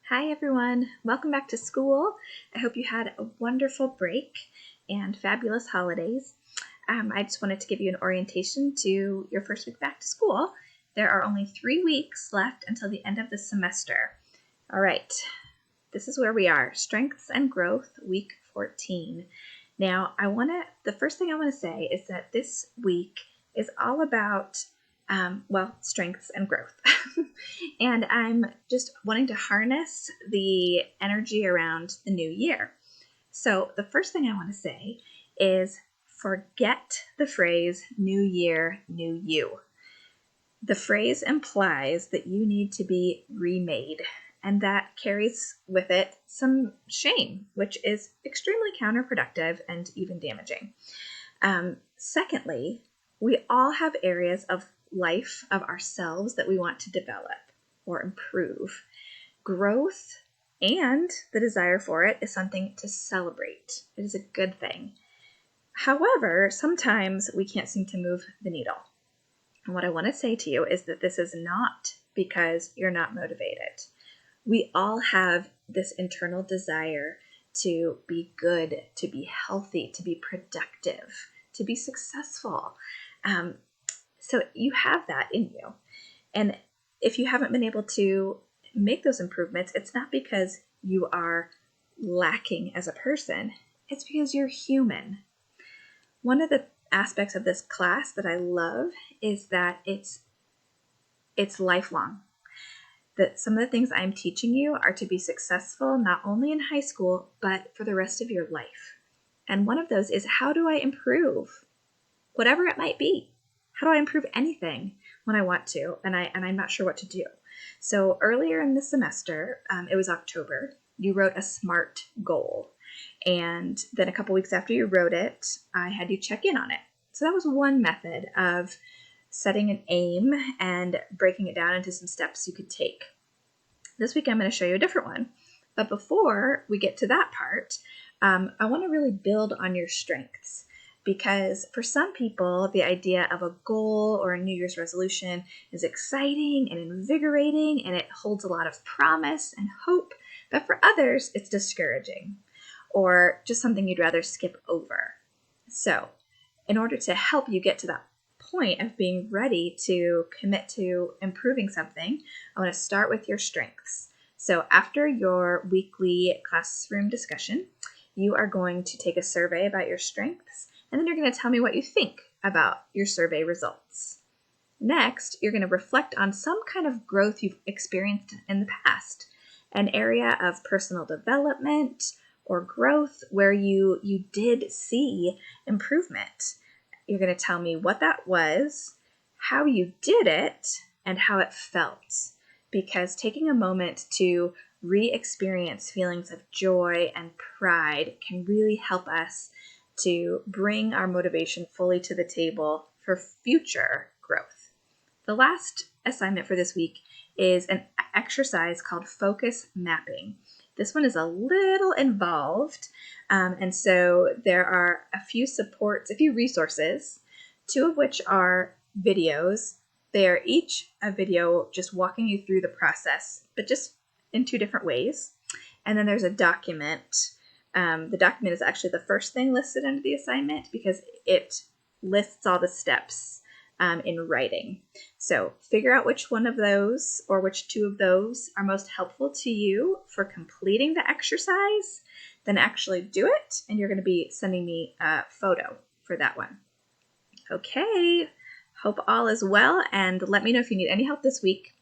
Hi everyone, welcome back to school. I hope you had a wonderful break and fabulous holidays. I just wanted to give you an orientation to your first week back to school. There are only 3 weeks left until the end of the semester. All right, this is where we are, Strengths and Growth, week 14. Now, the first thing I want to say is that this week is all about strengths and growth. And I'm just wanting to harness the energy around the new year. So the first thing I want to say is forget the phrase new year, new you. The phrase implies that you need to be remade, and that carries with it some shame, which is extremely counterproductive and even damaging. Secondly, we all have areas of life, of ourselves, that we want to develop or improve. Growth and the desire for it is something to celebrate. It is a good thing. However, sometimes we can't seem to move the needle. And what I want to say to you is that this is not because you're not motivated. We all have this internal desire to be good, to be healthy, to be productive, to be successful. So you have that in you. And if you haven't been able to make those improvements, it's not because you are lacking as a person. It's because you're human. One of the aspects of this class that I love is that it's lifelong. That some of the things I'm teaching you are to be successful not only in high school, but for the rest of your life. And one of those is, how do I improve? Whatever it might be. How do I improve anything when I want to, and I'm not sure what to do? So earlier in the semester, it was October, you wrote a SMART goal. And then a couple weeks after you wrote it, I had you check in on it. So that was one method of setting an aim and breaking it down into some steps you could take. This week I'm going to show you a different one. But before we get to that part, I want to really build on your strengths. Because for some people, the idea of a goal or a New Year's resolution is exciting and invigorating, and it holds a lot of promise and hope. But for others, it's discouraging or just something you'd rather skip over. So in order to help you get to that point of being ready to commit to improving something, I want to start with your strengths. So after your weekly classroom discussion, you are going to take a survey about your strengths, and then you're going to tell me what you think about your survey results. Next, you're going to reflect on some kind of growth you've experienced in the past, an area of personal development or growth where you did see improvement. You're going to tell me what that was, how you did it, and how it felt. Because taking a moment to re-experience feelings of joy and pride can really help us to bring our motivation fully to the table for future growth. The last assignment for this week is an exercise called focus mapping. This one is a little involved, and so there are a few resources, 2 of which are videos. They are each a video just walking you through the process, but just in 2 different ways. And then there's a document. The document is actually the first thing listed under the assignment because it lists all the steps in writing. So figure out which one of those or which 2 of those are most helpful to you for completing the exercise, then actually do it, and you're going to be sending me a photo for that one. Okay, hope all is well, and let me know if you need any help this week.